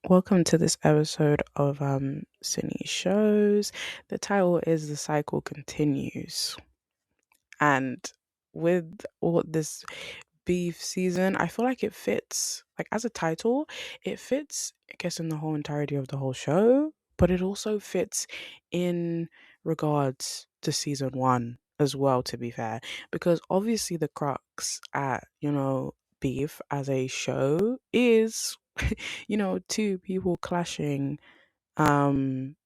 Welcome to this episode of Cine Shows. The title is The Cycle Continues. And with all this beef season, I feel like it fits, like as a title, it fits, I guess, in the whole entirety of the whole show, but it also fits in regards to season one as well, to be fair. Because obviously the crux at, beef as a show is, two people clashing, um,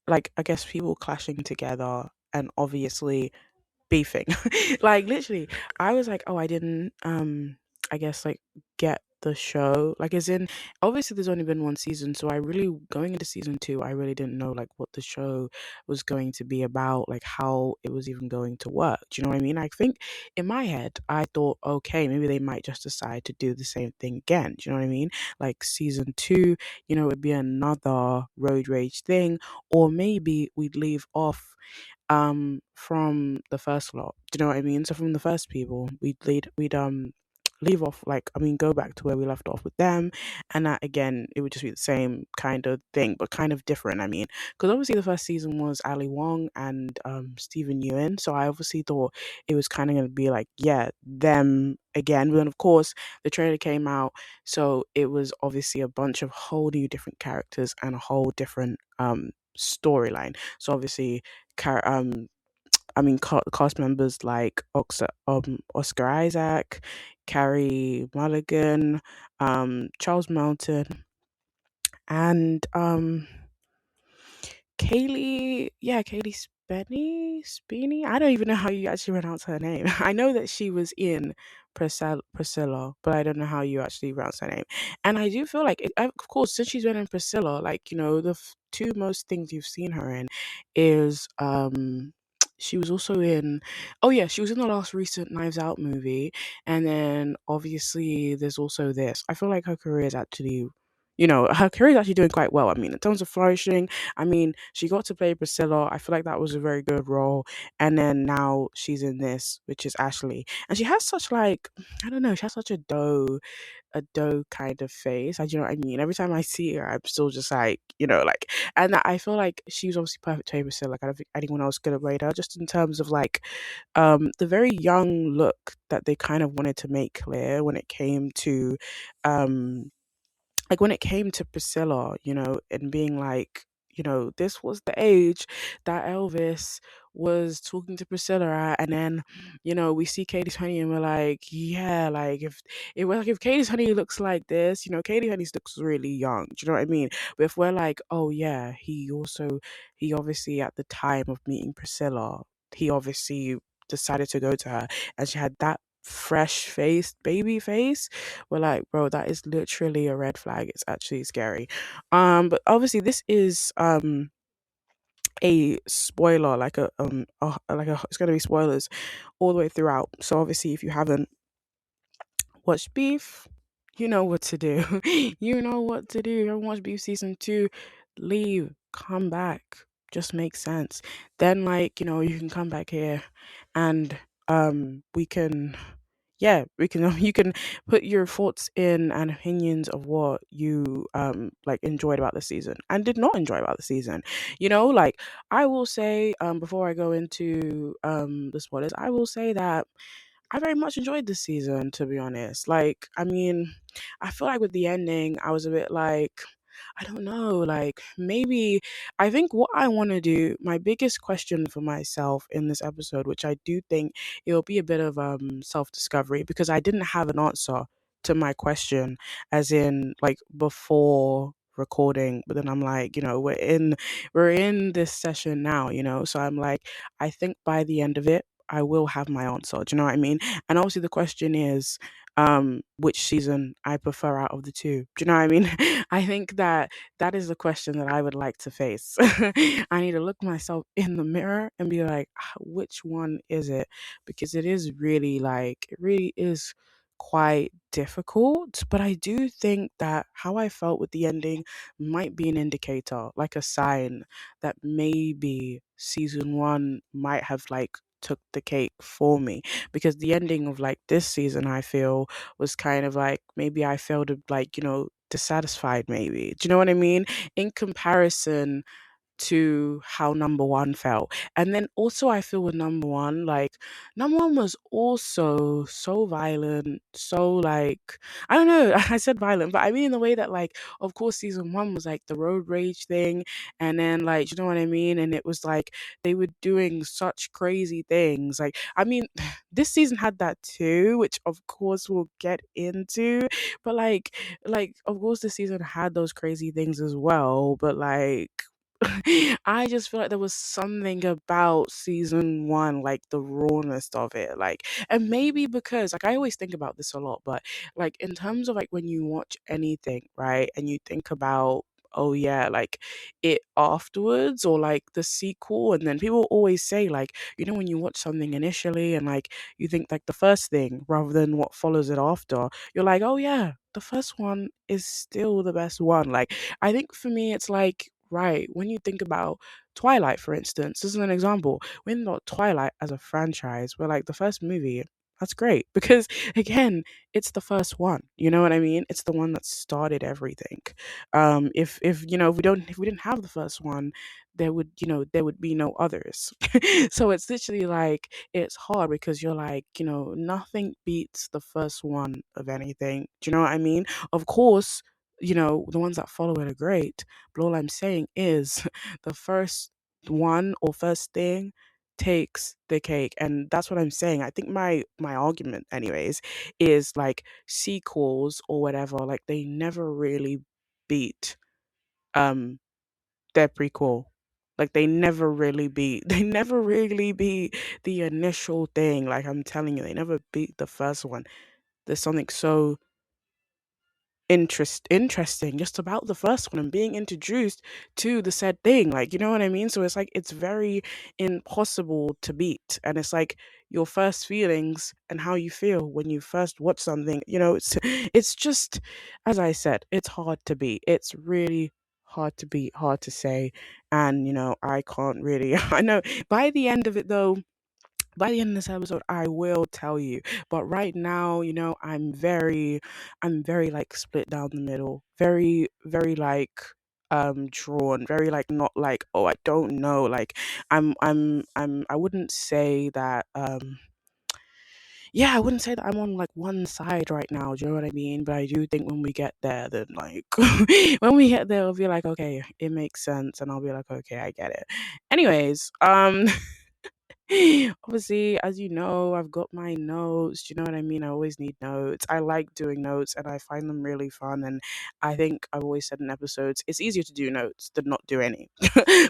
like I guess people clashing together and obviously beefing. Like literally, I was like, oh, I didn't I guess like get the show. Like as in obviously there's only been one season, so I really going into season two, I really didn't know like what the show was going to be about, like how it was even going to work. Do you know what I mean? I think in my head I thought, okay, maybe they might just decide to do the same thing again. Do you know what I mean? Like season two, it'd be another road rage thing, or maybe we'd leave off from the first lot. Do you know what I mean? So from the first people, we'd leave off, like, I mean, go back to where we left off with them, and that again it would just be the same kind of thing but kind of different. I mean, because obviously the first season was Ali Wong and Stephen Ewan, so I obviously thought it was kind of going to be like, yeah, them again. But then of course the trailer came out, so it was obviously a bunch of whole new different characters and a whole different storyline. So obviously car- um cast members like Oscar Isaac, Carrie Mulligan, Charles Melton, and Kaylee Spinny. I don't even know how you actually pronounce her name. I know that she was in Priscilla, but I don't know how you actually pronounce her name. And I do feel like, of course, since she's been in Priscilla, like the two most things you've seen her in is she was also in, oh yeah, she was in the last recent Knives Out movie, and then obviously there's also this. I feel like her career is actually. Her career is actually doing quite well. I mean, in terms of flourishing, I mean, she got to play Priscilla. I feel like that was a very good role. And then now she's in this, which is Ashley. And she has such like, I don't know, she has such a dough kind of face. You know what I mean? Every time I see her, I'm still just like, like, and I feel like she was obviously perfect to play Priscilla. Like I don't think anyone else could have played her, just in terms of like the very young look that they kind of wanted to make clear when it came to um like when it came to Priscilla, and being like, this was the age that Elvis was talking to Priscilla at, and then, we see Katie's Honey and we're like, yeah, like if Katie's Honey looks like this, Katie Honey looks really young. Do you know what I mean? But if we're like, oh yeah, he obviously at the time of meeting Priscilla, he obviously decided to go to her, and she had that fresh faced baby face. We're like, bro, that is literally a red flag. It's actually scary. But obviously this is a spoiler, like it's gonna be spoilers all the way throughout. So obviously if you haven't watched Beef, you know what to do. You know what to do. If you haven't watched Beef season two, leave, come back. Just makes sense. Then like, you can come back here and we can, yeah, we can you can put your thoughts in and opinions of what you like enjoyed about the season and did not enjoy about the season. Like I will say, before I go into the spoilers, I will say that I very much enjoyed this season, to be honest. Like, I mean, I feel like with the ending, I was a bit like, I don't know, like maybe I think what I want to do, my biggest question for myself in this episode, which I do think it'll be a bit of self-discovery, because I didn't have an answer to my question as in like before recording, but then I'm like, we're in this session now, so I'm like, I think by the end of it I will have my answer. Do you know what I mean? And obviously the question is, which season I prefer out of the two. Do you know what I mean? I think that is the question that I would like to face. I need to look myself in the mirror and be like, which one is it? Because it is really like, it really is quite difficult. But I do think that how I felt with the ending might be an indicator, like a sign that maybe season one might have like took the cake for me, because the ending of like this season I feel was kind of like maybe I failed to like dissatisfied, maybe. Do you know what I mean? In comparison to how number one felt. And then also I feel with number one, like number one was also so violent, so like I don't know, I said violent, but I mean in the way that like of course season one was like the road rage thing, and then like you know what I mean? And it was like they were doing such crazy things. Like I mean this season had that too, which of course we'll get into. But like of course this season had those crazy things as well. But like I just feel like there was something about season one, like the rawness of it. Like, and maybe because, like, I always think about this a lot, but like, in terms of like when you watch anything, right, and you think about, oh yeah, like it afterwards or like the sequel, and then people always say, like, you know, when you watch something initially and like you think like the first thing rather than what follows it after, you're like, oh yeah, the first one is still the best one. Like, I think for me, it's like, right, when you think about Twilight, for instance, this is an example. When not Twilight as a franchise, we're like the first movie, that's great because again, it's the first one. You know what I mean? It's the one that started everything. If you know if we didn't have the first one, there would be no others. So it's literally like it's hard because you're like nothing beats the first one of anything. Do you know what I mean? Of course, the ones that follow it are great, but all I'm saying is the first one or first thing takes the cake. And that's what I'm saying. I think my argument anyways is like sequels or whatever, like they never really beat um their prequel. Like they never really beat they never really beat the initial thing. Like I'm telling you, they never beat the first one. There's something so interesting just about the first one and being introduced to the said thing, like you know what I mean. So it's like it's very impossible to beat, and it's like your first feelings and how you feel when you first watch something, it's just, as I said, it's hard to beat. It's really hard to beat, hard to say. And I can't really I know by the end of it though, by the end of this episode I will tell you. But right now, I'm very like split down the middle, very very like drawn, very like not like, oh, I don't know, like I wouldn't say that yeah, I wouldn't say that I'm on like one side right now, do you know what I mean? But I do think when we get there, then like when we get there, we'll be like, okay, it makes sense, and I'll be like, okay, I get it. Anyways, obviously, as you know, I've got my notes. Do you know what I mean? I always need notes. I like doing notes and I find them really fun. And I think I've always said in episodes, it's easier to do notes than not do any.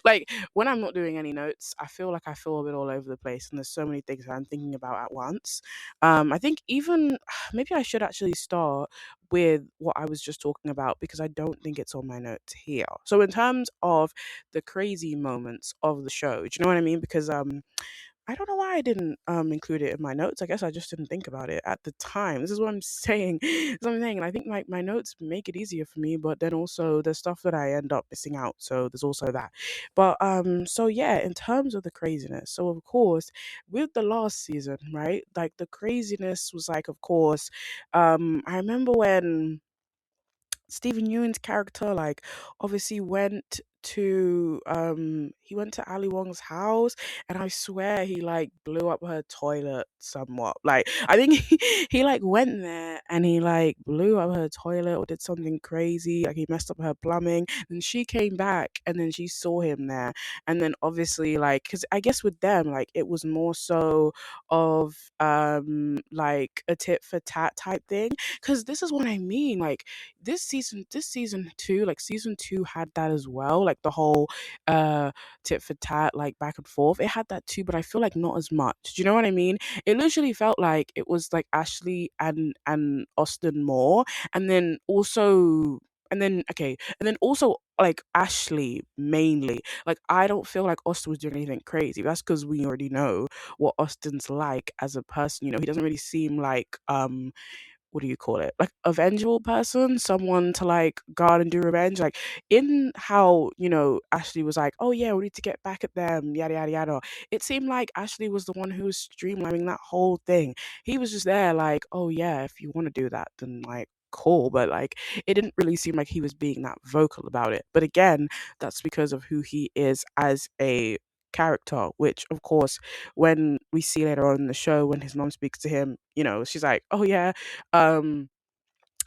Like when I'm not doing any notes, I feel like I feel a bit all over the place and there's so many things that I'm thinking about at once. I think even maybe I should actually start with what I was just talking about because I don't think it's on my notes here. So in terms of the crazy moments of the show, do you know what I mean? Because I don't know why I didn't include it in my notes. I guess I just didn't think about it at the time. This is what I'm saying. This is what I'm saying. And I think my notes make it easier for me, but then also there's stuff that I end up missing out. So there's also that. But so yeah, in terms of the craziness, so of course, with the last season, right? Like the craziness was like, of course, I remember when Stephen Ewan's character, like, obviously went to Ali Wong's house, and I swear he like blew up her toilet somewhat. Like I think he like went there and he like blew up her toilet or did something crazy, like he messed up her plumbing. And she came back and then she saw him there. And then obviously like, because I guess with them, like it was more so of like a tit for tat type thing. Because this is what I mean, like this season two, like season two had that as well, like the whole tit for tat, like back and forth. It had that too, but I feel like not as much. Do you know what I mean? It literally felt like it was like Ashley and Austin more, and then also and then also like Ashley mainly. Like I don't feel like Austin was doing anything crazy. That's because we already know what Austin's like as a person. He doesn't really seem like what do you call it, like a vengeful person, someone to like guard and do revenge, like in how Ashley was like, oh yeah, we need to get back at them, yada yada yada. It seemed like Ashley was the one who was streamlining that whole thing. He was just there like, oh yeah, if you want to do that, then like cool, but like it didn't really seem like he was being that vocal about it. But again, that's because of who he is as a character, which of course when we see later on in the show when his mom speaks to him, she's like, oh yeah, um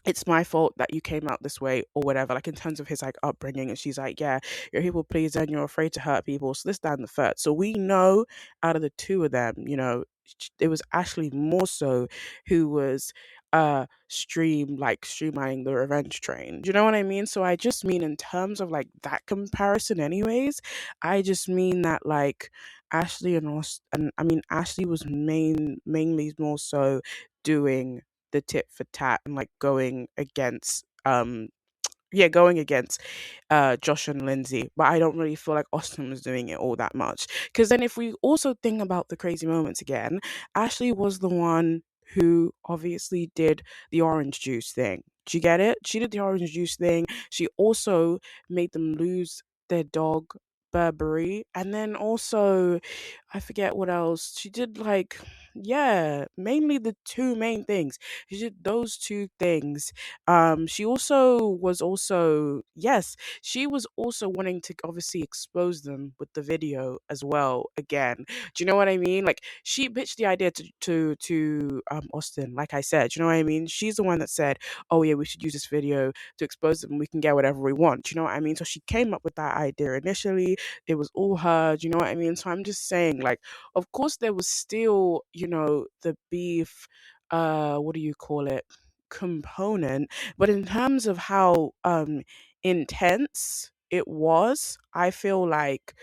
it's my fault that you came out this way or whatever, like in terms of his like upbringing. And she's like, yeah, you're a people pleaser and you're afraid to hurt people. So this, that, and the third. So we know out of the two of them, it was Ashley more so who was streamlining the revenge train. Do you know what I mean? So I just mean in terms of like that comparison anyways, I just mean that like Ashley and I mean Ashley was mainly more so doing the tit for tat and like going against Josh and Lindsay, but I don't really feel like Austin was doing it all that much. Because then, if we also think about the crazy moments again, Ashley was the one who obviously did the orange juice thing. Do you get it? She did the orange juice thing. She also made them lose their dog, Burberry, and then also, I forget what else. She did like, yeah, mainly the two main things. She did those two things. She also was also, yes, she was also wanting to obviously expose them with the video as well again. Do you know what I mean? Like she pitched the idea to Austin, like I said. Do you know what I mean? She's the one that said, oh yeah, we should use this video to expose them, we can get whatever we want. Do you know what I mean? So she came up with that idea initially. It was all her. Do you know what I mean? So I'm just saying, like, of course there was still, the beef, what do you call it, component, but in terms of how intense it was, I feel like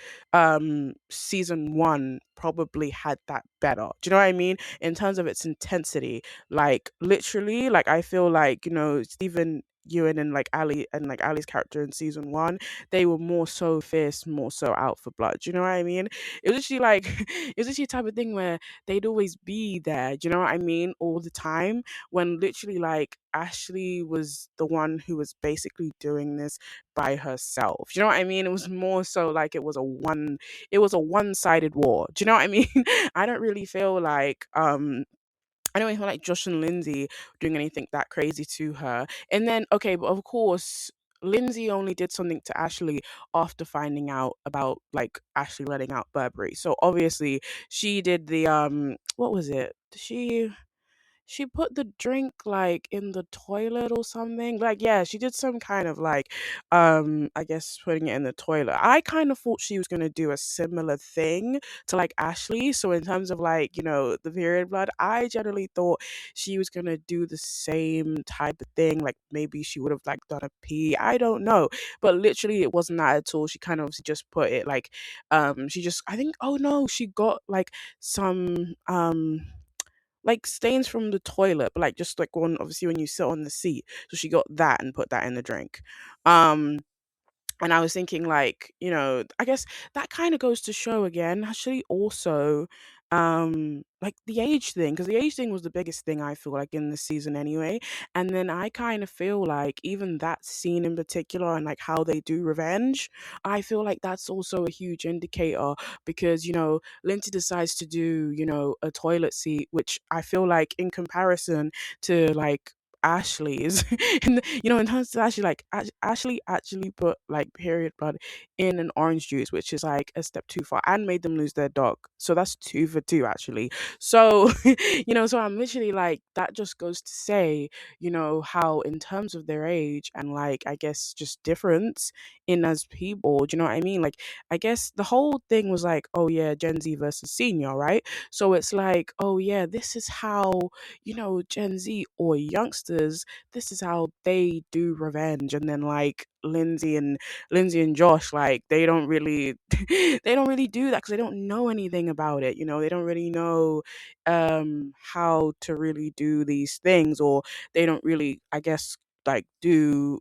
season one probably had that better. Do you know what I mean? In terms of its intensity. Like literally, like I feel like, Stephen Ewan and like Ali and like Ali's character in season one, they were more so fierce, more so out for blood. Do you know what I mean? It was literally like it was literally a type of thing where they'd always be there, do you know what I mean, all the time, when literally like Ashley was the one who was basically doing this by herself. Do you know what I mean? It was more so like it was a one-sided war. Do you know what I mean? I don't really feel like I don't even feel like Josh and Lindsay doing anything that crazy to her. And then, okay, but of course, Lindsay only did something to Ashley after finding out about like Ashley letting out Burberry. So obviously, she did the what was it? She put the drink like in the toilet or something. Like yeah, she did some kind of like I guess putting it in the toilet. I kind of thought she was going to do a similar thing to like Ashley. So in terms of like, the period blood, I generally thought she was going to do the same type of thing. Like maybe she would have like done a pee. I don't know. But literally it wasn't that at all. She kind of just put it like she just I think oh no, she got like some like stains from the toilet, but like just like one obviously when you sit on the seat. So she got that and put that in the drink. Um and I was thinking like, I guess that kind of goes to show again, actually also like the age thing, because the age thing was the biggest thing I feel like in the season anyway. And then I kind of feel like even that scene in particular and like how they do revenge, I feel like that's also a huge indicator because, Lindsay decides to do, a toilet seat, which I feel like in comparison to like Ashley's in terms of Ashley, like Ashley actually put like period blood in an orange juice, which is like a step too far, and made them lose their dog. So that's two for two actually. So so I'm literally like that just goes to say, how in terms of their age and like I guess just difference in as people, do you know what I mean? Like I guess the whole thing was like, oh yeah, Gen Z versus senior, right? So it's like, oh yeah, this is how Gen Z or youngsters, this is how they do revenge. And then like Lindsay and Josh, like they don't really they don't really do that because they don't know anything about it. They don't really know how to really do these things, or they don't really, I guess, like do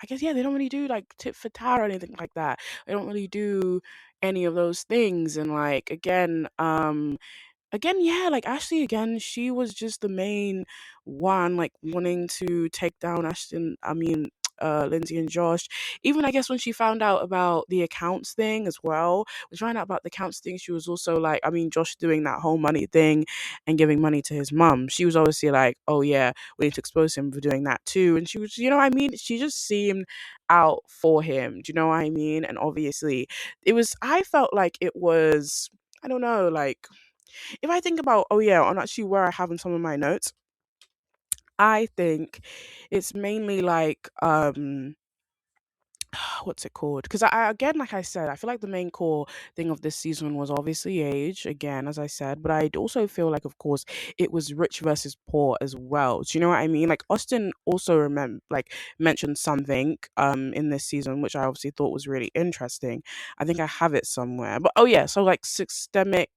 I guess yeah, they don't really do like tit for tat or anything like that. They don't really do any of those things. And like again, yeah, like Ashley again, she was just the main one, like wanting to take down Ashton. I mean, Lindsay and Josh. Even I guess when she found out about the accounts thing as well, when she found out about the accounts thing, she was also like, I mean, Josh doing that whole money thing and giving money to his mum. She was obviously like, oh yeah, we need to expose him for doing that too. And she was, you know what I mean? She just seemed out for him. Do you know what I mean? And obviously, I felt like it was, I don't know, like, if I think about, oh yeah, on actually where I have in some of my notes, I think it's mainly like, what's it called? Because again, like I said, I feel like the main core thing of this season was obviously age, again, as I said, but I also feel like, of course, it was rich versus poor as well. Do you know what I mean? Like Austin also mentioned something in this season, which I obviously thought was really interesting. I think I have it somewhere, but oh yeah, so like systemic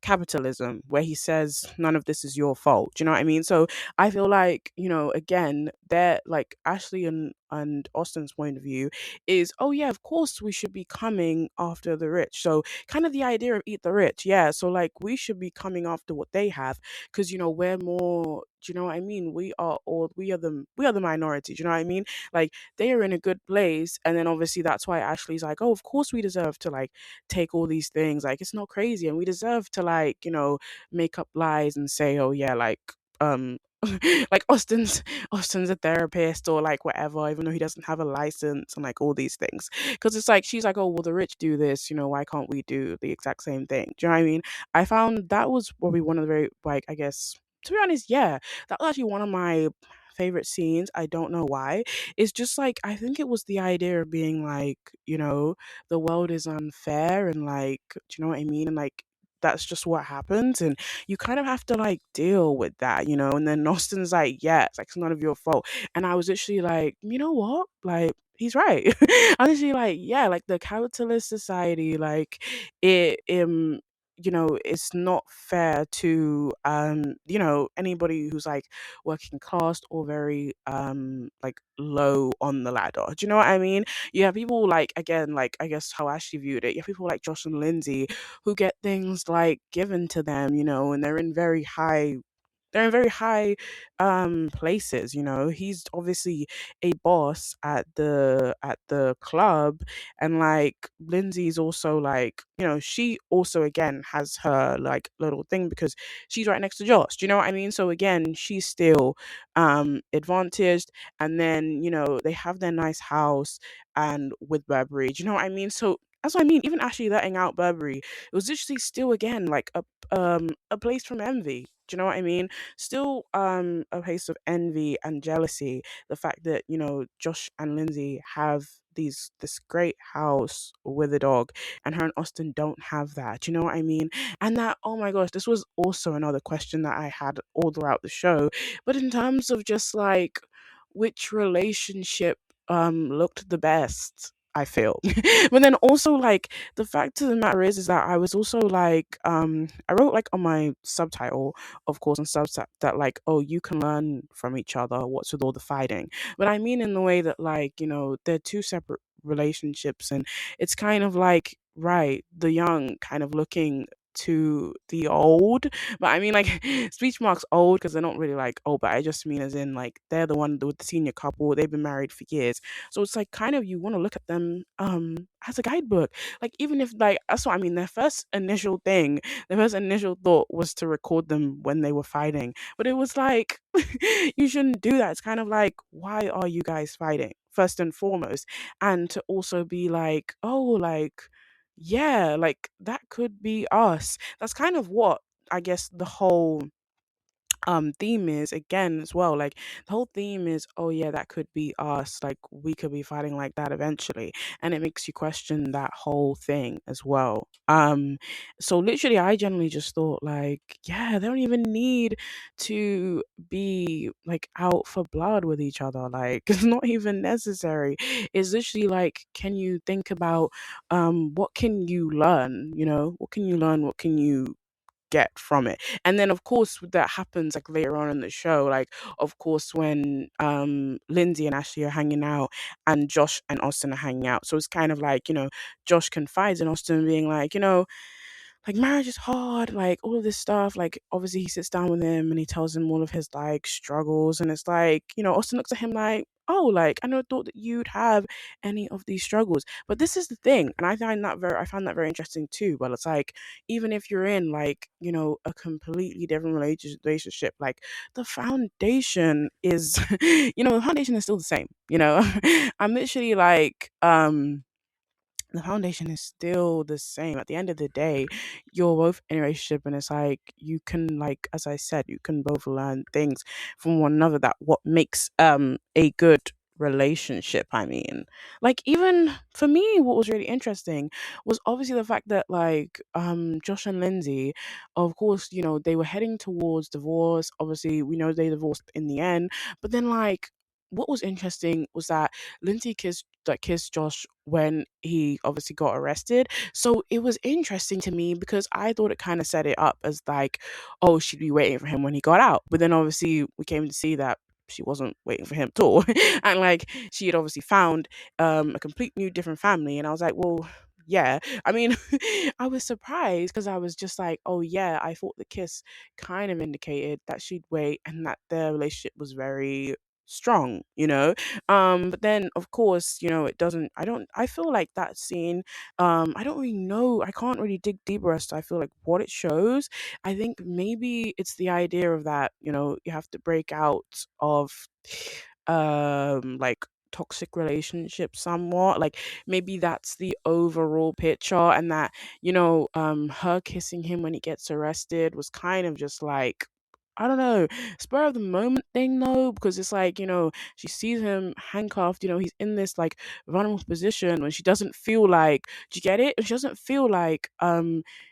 capitalism, where he says none of this is your fault. Do you know what I mean? So I feel like, again, they're like Ashley and Austin's point of view is, oh yeah, of course we should be coming after the rich. So kind of the idea of eat the rich, yeah. So like we should be coming after what they have, because we're more. Do you know what I mean? We are the minority. Do you know what I mean? Like they are in a good place, and then obviously that's why Ashley's like, oh, of course we deserve to like take all these things. Like it's not crazy, and we deserve to like make up lies and say, oh yeah, like um like Austin's a therapist or like whatever, even though he doesn't have a license and like all these things. Because it's like she's like, oh well, the rich do this, why can't we do the exact same thing? Do you know what I mean? I found that was probably one of the very, like, I guess, to be honest, yeah, that was actually one of my favorite scenes. I don't know why. It's just like I think it was the idea of being like, the world is unfair, and like, do you know what I mean? And like that's just what happens, and you kind of have to like deal with that, and then Austin's like, yeah, it's none of your fault. And I was literally like, you know what, like he's right. Honestly, like, yeah, like the capitalist society, like it it's not fair to anybody who's like working class or very like low on the ladder. Do you know what I mean? You have people like, again, like I guess how Ashley viewed it, you have people like Josh and Lindsay who get things like given to them, and they're in very high places. He's obviously a boss at the club, and like Lindsay's also like, she also again has her like little thing because she's right next to Josh. Do you know what I mean? So again, she's still advantaged, and then they have their nice house and with Burberry. Do you know what I mean? So that's what I mean. Even actually letting out Burberry, it was literally still again like a place from envy. Do you know what I mean? Still a place of envy and jealousy. The fact that, Josh and Lindsay have this great house with a dog, and her and Austin don't have that. Do you know what I mean? And that, oh my gosh, this was also another question that I had all throughout the show. But in terms of just like which relationship looked the best, I feel. But then also like the fact of the matter is that I was also like I wrote like on my subtitle, of course, on Substack, that like, oh, you can learn from each other, what's with all the fighting. But I mean in the way that like, they're two separate relationships, and it's kind of like, right, the young kind of looking to the old. But I mean like speech marks old because they're not really like old, but I just mean as in like they're the one with the senior couple, they've been married for years. So it's like kind of you want to look at them as a guidebook. Like even if like that's what I mean, their first initial thought was to record them when they were fighting. But it was like you shouldn't do that. It's kind of like, why are you guys fighting? First and foremost. And to also be like, oh, like, yeah, like that could be us. That's kind of what I guess the whole theme is again as well. Like the whole theme is, oh yeah, that could be us, like we could be fighting like that eventually. And it makes you question that whole thing as well. So literally I generally just thought like, yeah, they don't even need to be like out for blood with each other. Like it's not even necessary. It's literally like, can you think about what can you learn, what can you learn, what can you get from it. And then of course that happens like later on in the show, like of course when Lindsay and Ashley are hanging out and Josh and Austin are hanging out. So it's kind of like, Josh confides in Austin being like, like marriage is hard, like all of this stuff. Like obviously he sits down with him and he tells him all of his like struggles, and it's like, Austin looks at him like, oh, like, I never thought that you'd have any of these struggles. But this is the thing, and I found that very interesting too. But it's like, even if you're in, like, a completely different relationship, like, the foundation is, the foundation is still the same. I'm literally like, the foundation is still the same. At the end of the day, you're both in a relationship, and it's like, you can, like, as I said, you can both learn things from one another, that what makes a good relationship. I mean, like, even for me, what was really interesting was obviously the fact that, like, Josh and Lindsay, of course, they were heading towards divorce. Obviously, we know they divorced in the end, but then, like, what was interesting was that Lindsay kissed Josh when he obviously got arrested. So it was interesting to me because I thought it kind of set it up as like, oh, she'd be waiting for him when he got out. But then obviously we came to see that she wasn't waiting for him at all. And like, she had obviously found a complete new different family. And I was like, well, yeah. I mean, I was surprised because I was just like, oh yeah, I thought the kiss kind of indicated that she'd wait and that their relationship was very strong. But then of course, it doesn't I feel like that scene, I don't really know, I can't really dig deeper as to, I feel like, what it shows. I think maybe it's the idea of that, you have to break out of like, toxic relationships somewhat. Like, maybe that's the overall picture, and that, her kissing him when he gets arrested was kind of just like, I don't know, spur of the moment thing though, because it's like, she sees him handcuffed, he's in this, like, vulnerable position when she doesn't feel like, do you get it? She doesn't feel like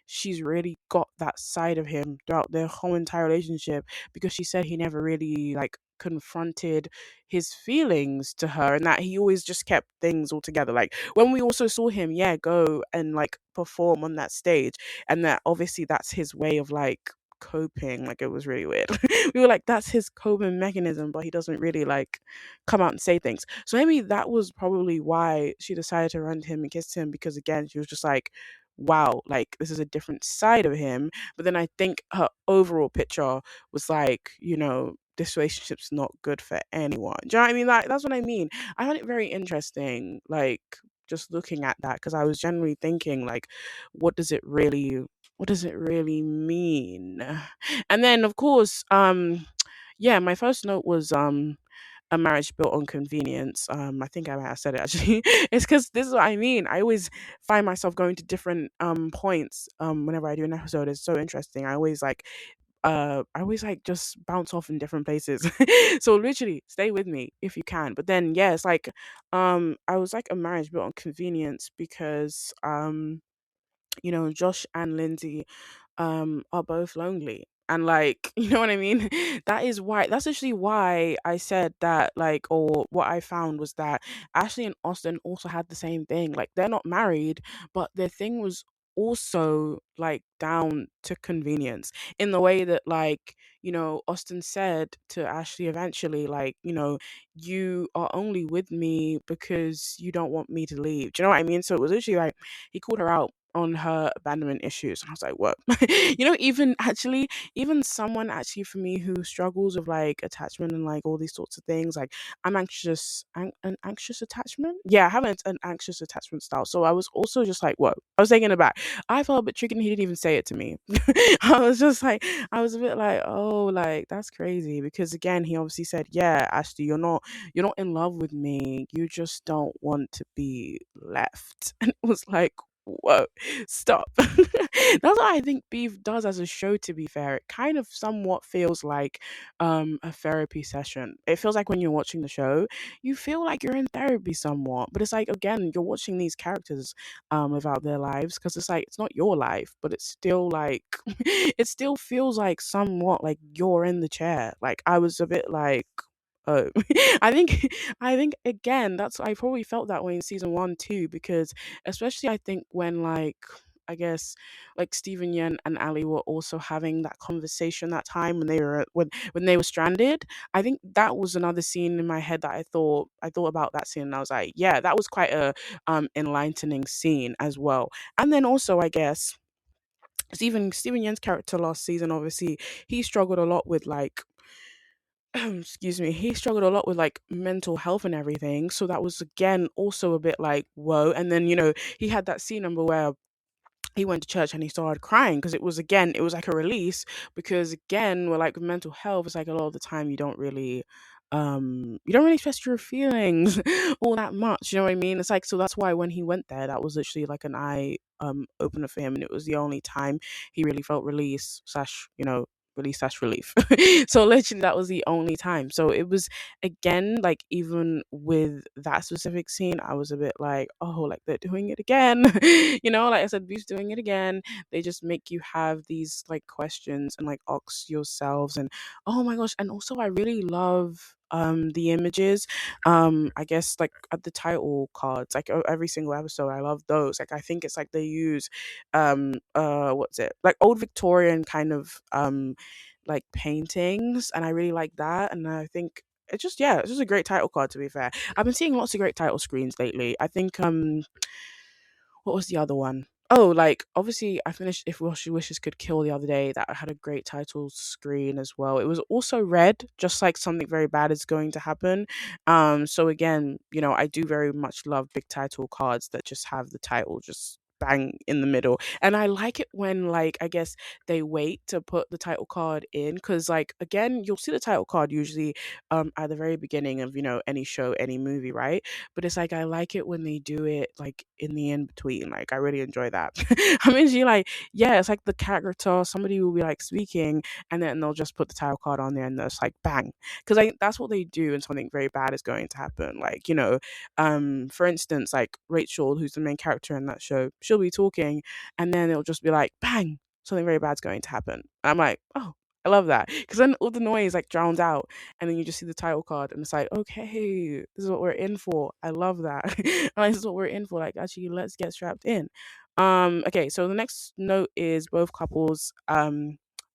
she's really got that side of him throughout their whole entire relationship, because she said he never really, like, confronted his feelings to her, and that he always just kept things all together. Like, when we also saw him, yeah, go and, like, perform on that stage, and that obviously that's his way of, like, coping. Like, it was really weird. We were like, that's his coping mechanism, but he doesn't really, like, come out and say things. So maybe that was probably why she decided to run to him and kiss him, because again, she was just like, wow, like, this is a different side of him. But then I think her overall picture was like, this relationship's not good for anyone. Do you know what I mean? Like, that's what I mean. I found it very interesting, like, just looking at that, because I was generally thinking, like, what does it really what does it really mean? And then of course, yeah, my first note was a marriage built on convenience. I think I might have said it actually. It's because this is what I mean. I always find myself going to different points whenever I do an episode. It's so interesting. I always, like, just bounce off in different places. So literally stay with me if you can. But then yeah, it's like, I was like, a marriage built on convenience, because Josh and Lindsay are both lonely. And, like, you know what I mean? That's actually why I said that, like, or what I found was that Ashley and Austin also had the same thing. Like, they're not married, but their thing was also, like, down to convenience, in the way that, like, Austin said to Ashley eventually, like, you are only with me because you don't want me to leave. Do you know what I mean? So it was literally like, he called her out on her abandonment issues, and I was like, what? Even someone, actually, for me, who struggles with, like, attachment and, like, all these sorts of things, like, an anxious attachment. Yeah, I have an anxious attachment style. So I was also just like, what? I was taken aback. I felt a bit tricked, and he didn't even say it to me. I was just like, I was a bit like, oh, like, that's crazy, because again, he obviously said, yeah, Ashley, you're not in love with me, you just don't want to be left. And it was like, whoa, stop. That's what I think Beef does as a show, to be fair. It kind of somewhat feels like a therapy session. It feels like when you're watching the show, you feel like you're in therapy somewhat. But it's like, again, you're watching these characters about their lives, because it's like, it's not your life, but it's still like, it still feels like somewhat like you're in the chair. Like, I was a bit like, oh. I think again, that's I probably felt that way in season one too, because especially, I think, when, like, I guess, like, Stephen Yen and Ali were also having that conversation that time when they were stranded. I think that was another scene in my head that I thought about that scene, and I was like, yeah, that was quite a enlightening scene as well. And then also, I guess, Stephen Yen's character last season, obviously, he struggled a lot with, like, excuse me, he struggled a lot with like mental health and everything. So that was again also a bit like whoa. And then he had that scene number where he went to church and he started crying because it was like a release, because again with like mental health, it's like a lot of the time you don't really express your feelings all that much, you know what I mean? It's like, so that's why when he went there, that was literally like an eye opener for him, and it was the only time he really felt release slash release slash relief. So literally that was the only time. So it was, again, like even with that specific scene, I was a bit like, oh, like they're doing it again. Like I said, Beef's doing it again. They just make you have these like questions and like ask yourselves, and oh my gosh. And also I really love the images, I guess like at the title cards, like every single episode, I love those. Like I think it's like they use what's it, like old Victorian kind of like paintings, and I really like that. And I think it's just a great title card, to be fair. I've been seeing lots of great title screens lately. I think what was the other one? Oh, like obviously I finished If Well She Wishes Could Kill the other day. That had a great title screen as well. It was also red, just like something very bad is going to happen. So again, I do very much love big title cards that just have the title just bang in the middle. And I like it when, like, I guess they wait to put the title card in, because like again, you'll see the title card usually at the very beginning of, any show, any movie, right? But it's like I like it when they do it like in the in between. Like I really enjoy that. I mean, she like, yeah, it's like the character, somebody will be like speaking, and then they'll just put the title card on there, and it's like bang, because that's what they do when something very bad is going to happen. Like for instance, like Rachel, who's the main character in that show, she'll be talking, and then it'll just be like bang, something very bad's going to happen. And I'm like, oh. I love that, because then all the noise like drowns out, and then you just see the title card, and it's like, okay, this is what we're in for. I love that. Like, this is what we're in for. Like, actually, let's get strapped in. Okay, so the next note is both couples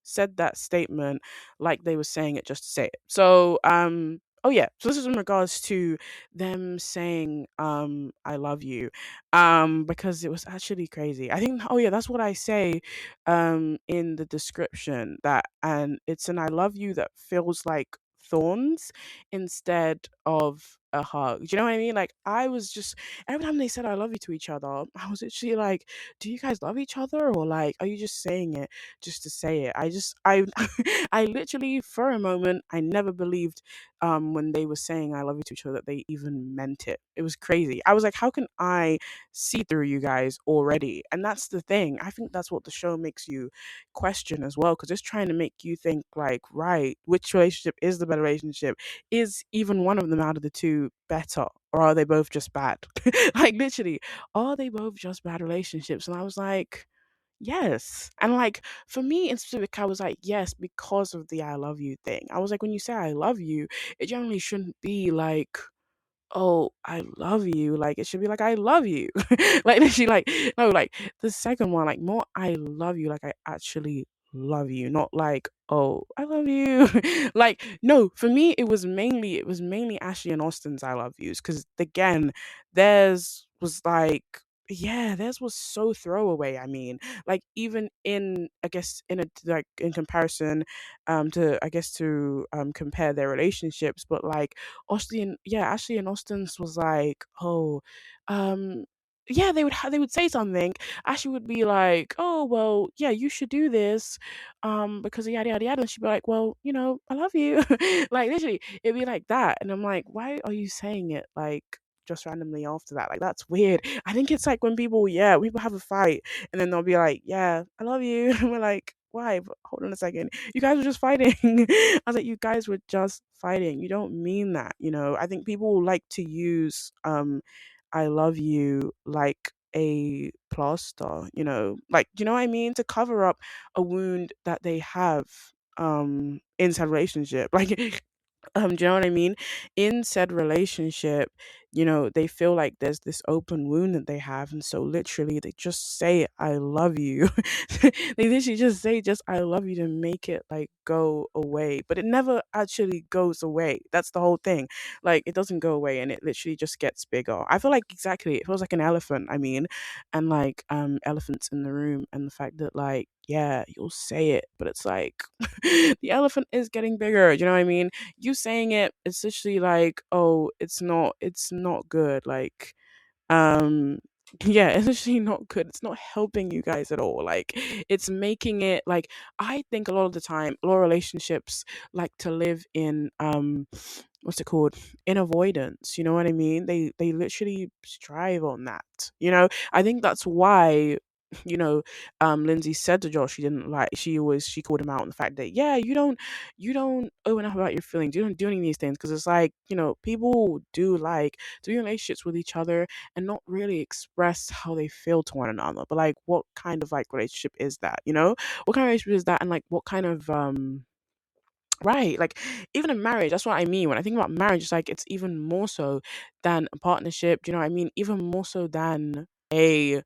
said that statement like they were saying it just to say it. So oh yeah, so this is in regards to them saying I love you, because it was actually crazy. I think, oh yeah, that's what I say in the description, that, and it's an I love you that feels like thorns instead of a hug. Do you know what I mean? Like I was just, every time they said I love you to each other, I was actually like, do you guys love each other, or like are you just saying it just to say it? I I literally, for a moment, I never believed when they were saying I love you to each other that they even meant it. It was crazy. I was like, how can I see through you guys already? And that's the thing. I think that's what the show makes you question as well, because it's trying to make you think like, right, which relationship is the better relationship? Is even one of them out of the two better? Or are they both just bad? Like literally, are they both just bad relationships? And I was like, yes. And like for me in specific, I was like, yes, because of the I love you thing. I was like, when you say I love you, it generally shouldn't be like, oh, I love you. Like it should be like I love you. Like literally, like no, like the second one, like more I love you, like I actually love you, not like, oh, I love you. Like no, for me it was mainly Ashley and Austin's I love yous, because again, theirs was like, yeah, theirs was so throwaway. I mean, like even in, I guess, in a, like in comparison to, I guess, to compare their relationships, but like Ashley and Austin's was like, oh, yeah, they would say something. Ashley would be like, oh well, yeah, you should do this, because of yada yada yada, and she'd be like, well, I love you, like literally, it'd be like that, and I'm like, why are you saying it like just randomly after that? Like that's weird. I think it's like when people have a fight, and then they'll be like, yeah, I love you, and we're like, why? But hold on a second, you guys were just fighting. I was like, you guys were just fighting. You don't mean that. I think people like to use I love you like a plaster, like, you know what I mean? To cover up a wound that they have in said relationship. Like do you know what I mean? In said relationship, they feel like there's this open wound that they have, and so literally they just say I love you. They literally just say just I love you to make it like go away, but it never actually goes away. That's the whole thing. Like it doesn't go away, and it literally just gets bigger. I feel like exactly it feels like an elephant, I mean, and like elephants in the room, and the fact that like yeah, you'll say it, but it's like the elephant is getting bigger. You know what I mean? You saying it, it's literally like, oh, it's not good. Like, um, yeah, it's actually not good. It's not helping you guys at all. Like, it's making it like I think a lot of the time, a lot of relationships like to live in what's it called, in avoidance. You know what I mean? They literally strive on that. I think that's why. You know, Lindsay said to Josh she didn't like. She called him out on the fact that yeah, you don't open up about your feelings. You don't do any of these things because it's like people do like to be in relationships with each other and not really express how they feel to one another. But like, what kind of like relationship is that? What kind of relationship is that? And like, what kind of right, like even in marriage, that's what I mean. When I think about marriage, it's like it's even more so than a partnership. Do you know what I mean? Even more so than a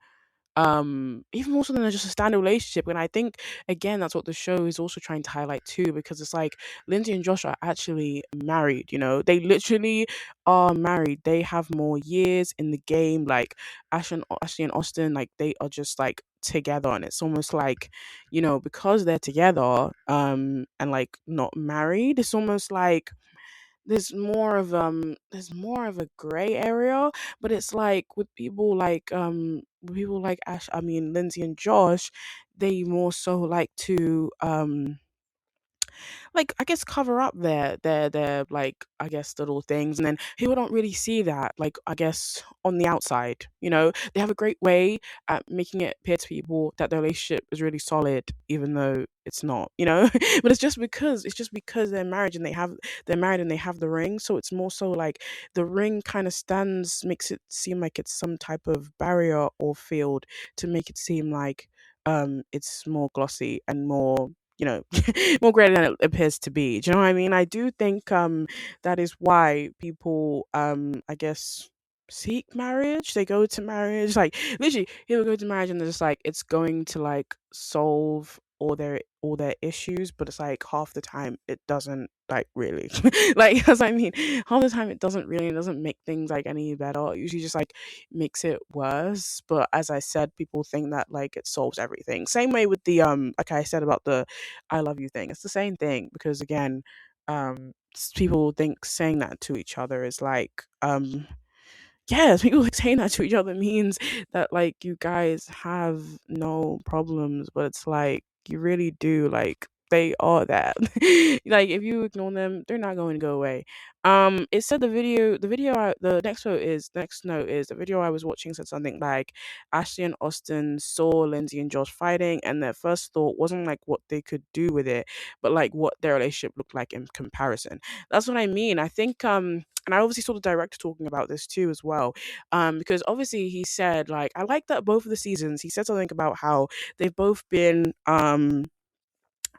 even more so than just a standard relationship. And I think again that's what the show is also trying to highlight too, because it's like Lindsay and Josh are actually married. They literally are married. They have more years in the game. Like Ashley and Austin, like they are just like together, and it's almost like because they're together and like not married, it's almost like there's more of a gray area. But it's like with people like Ash I mean Lindsay and Josh, they more so like to like I guess cover up their like I guess little things, and then people don't really see that like I guess on the outside. They have a great way at making it appear to people that their relationship is really solid, even though it's not. But it's just because they're married and they have the ring, so it's more so like the ring kind of stands makes it seem like it's some type of barrier or field to make it seem like it's more glossy and more more greater than it appears to be. Do you know what I mean? I do think that is why people I guess seek marriage. They go to marriage. Like literally people go to marriage and they're just like it's going to like solve all their issues, but it's like half the time it doesn't like really. Like as I mean, half the time it doesn't make things like any better. It usually just like makes it worse. But as I said, people think that like it solves everything. Same way with the like I said about the I love you thing. It's the same thing because again, people think saying that to each other is like yes, people like saying that to each other means that like you guys have no problems, but it's like you really do. Like they are that. Like if you ignore them, they're not going to go away. It said the next note is the video I was watching said something like Ashley and Austin saw Lindsay and Josh fighting, and their first thought wasn't like what they could do with it, but like what their relationship looked like in comparison. That's what I mean. I think and I obviously saw the director talking about this too as well. Because obviously he said like I like that both of the seasons he said something about how they've both been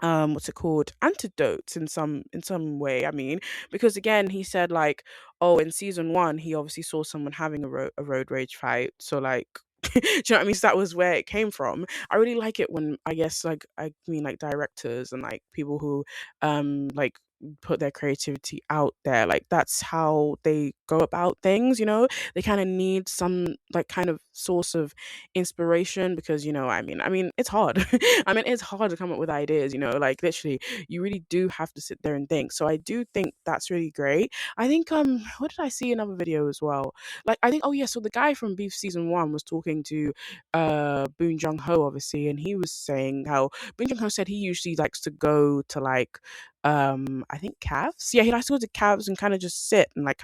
what's it called, antidotes in some way. I mean, because again he said like oh in season one he obviously saw someone having a road rage fight, so like do you know what I mean? So that was where it came from. I really like it when I guess like I mean like directors and like people who like put their creativity out there, like that's how they go about things. They kind of need some like kind of source of inspiration because I mean it's hard. I mean it's hard to come up with ideas. Like literally you really do have to sit there and think. So I do think that's really great. I think what did I see another video as well? Like I think oh yeah, so the guy from Beef season 1 was talking to Boon Jung Ho obviously, and he was saying how Boon Jung Ho said he usually likes to go to like I think calves. Yeah, he likes to go to calves and kind of just sit and like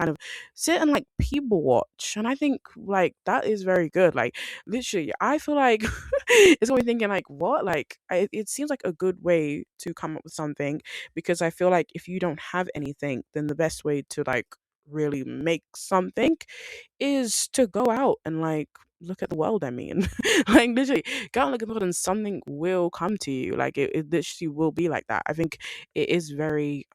people watch. And I think like that is very good. Like literally, I feel like it's always thinking like what? Like it seems like a good way to come up with something, because I feel like if you don't have anything, then the best way to like really make something is to go out and like look at the world. I mean, like literally go out and look at the world and something will come to you. Like it literally will be like that. I think it is very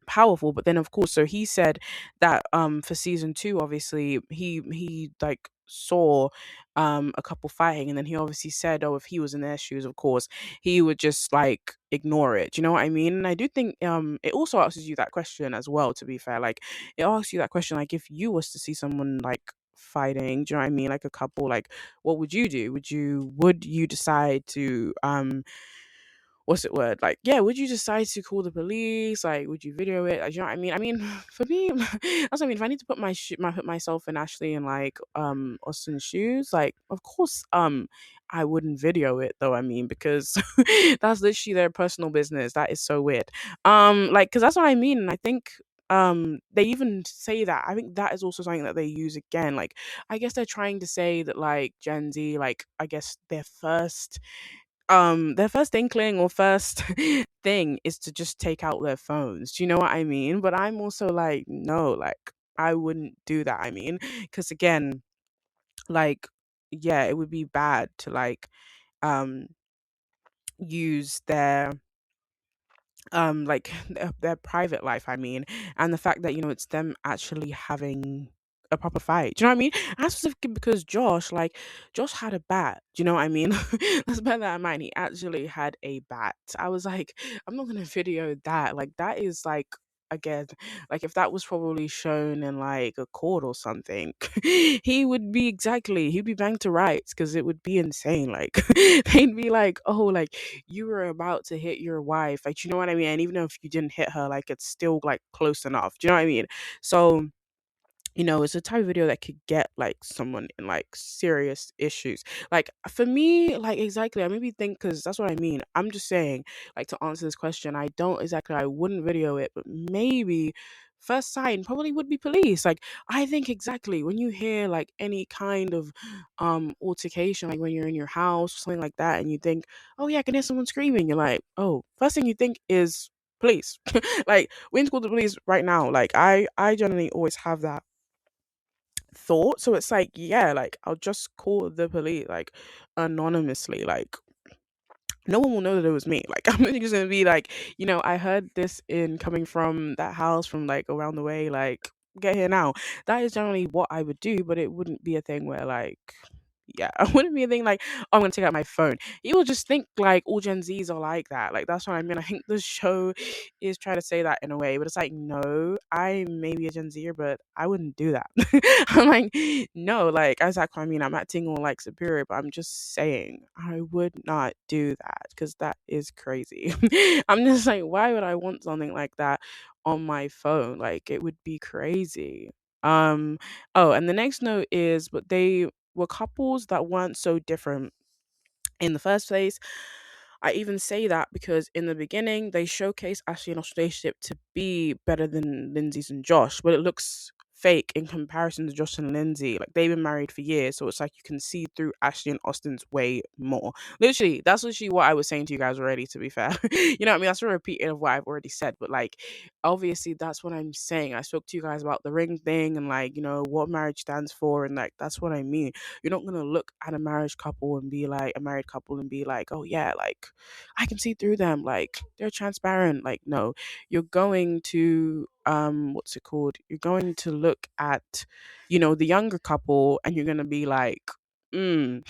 powerful. But then of course, so he said that for season 2, obviously he like saw a couple fighting, and then he obviously said, oh, if he was in their shoes, of course he would just like ignore it. Do you know what I mean? And I do think it also asks you that question as well, to be fair. Like, it asks you that question, like, if you was to see someone like fighting, do you know what I mean, like a couple, like, what would you do? Would you decide to what's it word, like, yeah, would you decide to call the police? Like, would you video it? Like, you know what I mean? I mean, for me, that's what I mean. If I need to put myself and Ashley in like Austin's shoes, like, of course I wouldn't video it though. I mean, because that's literally their personal business. That is so weird. Like, because that's what I mean. And I think they even say that. I think that is also something that they use again. Like, I guess they're trying to say that like Gen Z, like, I guess their first inkling or first thing is to just take out their phones. Do you know what I mean? But I'm also like, no, like, I wouldn't do that. I mean, because again, like, yeah, it would be bad to like um use like their private life, I mean, and the fact that, it's them actually having a proper fight. Do you know what I mean? And specifically because Josh had a bat. Do you know what I mean? Let's bear that in mind. He actually had a bat. I was like, I'm not gonna video that. Like, that is like, again, like, if that was probably shown in like a court or something, he'd be banged to rights, because it would be insane. Like, they'd be like, oh, like, you were about to hit your wife, like, you know what I mean? And even if you didn't hit her, like, it's still like close enough. Do you know what I mean? So, it's a type of video that could get like someone in like serious issues. Like, for me, like, exactly, I maybe think, because that's what I mean. I'm just saying, like, to answer this question, I wouldn't video it, but maybe first sign probably would be police. Like, I think exactly when you hear like any kind of altercation, like when you're in your house or something like that, and you think, oh yeah, I can hear someone screaming, you're like, oh, first thing you think is police. Like, we need to call the police right now. Like, I generally always have that thought. So it's like, yeah, like, I'll just call the police, like, anonymously. Like, no one will know that it was me. Like, I'm literally just gonna be like, I heard this in coming from that house from like around the way, like, get here now. That is generally what I would do, but it wouldn't be a thing where like, yeah, it wouldn't be a thing like, oh, I'm gonna take out my phone. You will just think like all Gen Zs are like that. Like, that's what I mean. I think the show is trying to say that in a way, but it's like, no, I may be a Gen Zer, but I wouldn't do that. I'm like, no, like, exactly. I mean, I'm acting all like superior, but I'm just saying I would not do that, because that is crazy. I'm just like, why would I want something like that on my phone? Like, it would be crazy. Um, oh, and the next note is, but they were couples that weren't so different in the first place. I even say that because in the beginning they showcase Ashley and Josh's relationship to be better than Lindsay's and Josh, but it looks fake in comparison to Josh and Lindsay. Like, they've been married for years, so it's like you can see through Ashley and Austin's way more. Literally, that's literally what I was saying to you guys already, to be fair. You know what I mean? That's a repeat of what I've already said, but like, obviously that's what I'm saying. I spoke to you guys about the ring thing and like, what marriage stands for, and like, that's what I mean. You're not gonna look at a married couple and be like, oh yeah, like, I can see through them, like, they're transparent. Like, no, you're going to what's it called? You're going to look at, the younger couple, and you're gonna be like, you're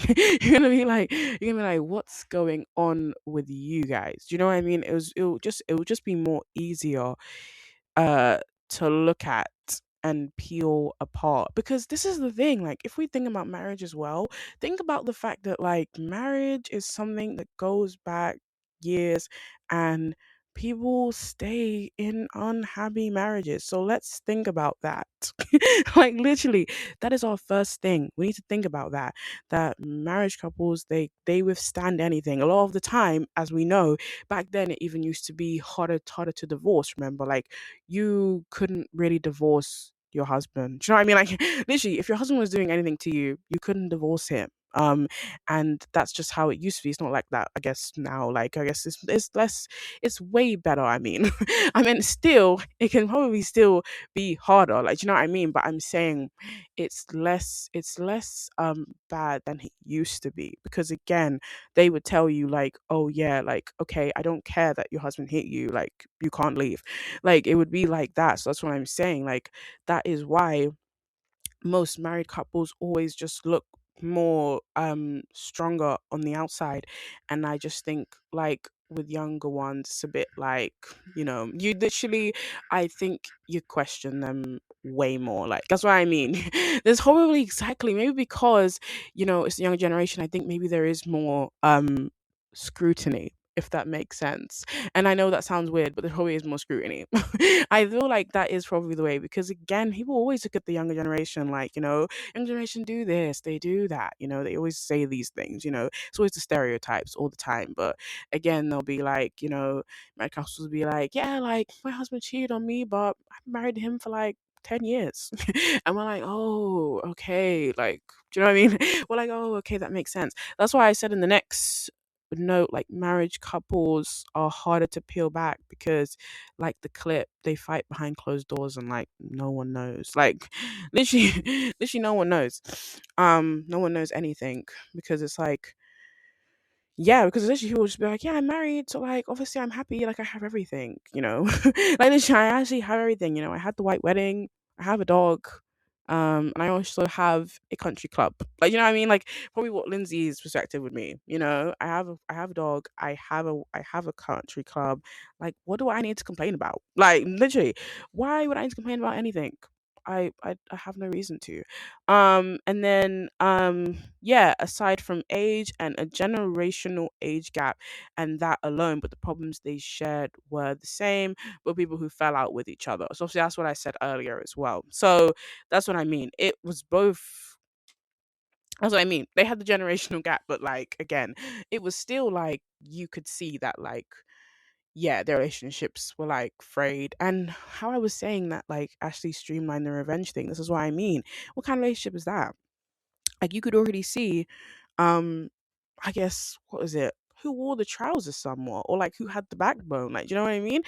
gonna be like, what's going on with you guys? Do you know what I mean? It will just be more easier uh to look at and peel apart, because this is the thing. Like, if we think about marriage as well, think about the fact that like marriage is something that goes back years, and people stay in unhappy marriages. So let's think about that. Like, literally, that is our first thing. We need to think about that marriage couples, they withstand anything. A lot of the time, as we know, back then it even used to be harder to divorce. Remember, like, you couldn't really divorce your husband. Do you know what I mean? Like, literally, if your husband was doing anything to you, you couldn't divorce him. And that's just how it used to be. It's not like that, I guess, now. Like, I guess it's less, it's way better. I mean, I mean, still, it can probably still be harder. Like, do you know what I mean? But I'm saying it's less bad than it used to be, because again, they would tell you like, oh yeah, like, okay, I don't care that your husband hit you, like, you can't leave. Like, it would be like that. So that's what I'm saying. Like, that is why most married couples always just look more stronger on the outside. And I just think, like, with younger ones, it's a bit like, you literally, I think you question them way more. Like, that's what I mean. There's probably, exactly, maybe because it's the younger generation. I think maybe there is more scrutiny, if that makes sense. And I know that sounds weird, but there probably is more scrutiny. I feel like that is probably the way, because again, people always look at the younger generation like, younger generation do this, they do that, they always say these things, it's always the stereotypes all the time. But again, they'll be like, my couples will be like, yeah, like, my husband cheated on me, but I married him for like 10 years. And we're like, oh, okay, like, do you know what I mean? We're like, oh, okay, that makes sense. That's why I said in the next note, like, marriage couples are harder to peel back, because, like, the clip, they fight behind closed doors and, like, no one knows, like, literally, literally no one knows, no one knows anything, because it's like, yeah, because literally people will just be like, yeah, I'm married, so, like, obviously I'm happy, like, I have everything, like, literally, I actually have everything, I had the white wedding, I have a dog, and I also have a country club. Like, you know what I mean? Like, probably what Lindsay's perspective would be, I have a dog, I have a country club. Like, what do I need to complain about? Like, literally, why would I need to complain about anything? I have no reason to. And then yeah, aside from age and a generational age gap, and that alone, but the problems they shared were the same, but people who fell out with each other. So obviously that's what I said earlier as well. So that's what I mean. It was both. That's what I mean. They had the generational gap, but, like, again, it was still like you could see that, like, yeah, their relationships were, like, frayed. And how I was saying that, like, Ashley streamlined the revenge thing. This is what I mean. What kind of relationship is that? Like, you could already see, um, I guess, what was it? Who wore the trousers somewhat, or, like, who had the backbone? Like, do you know what I mean?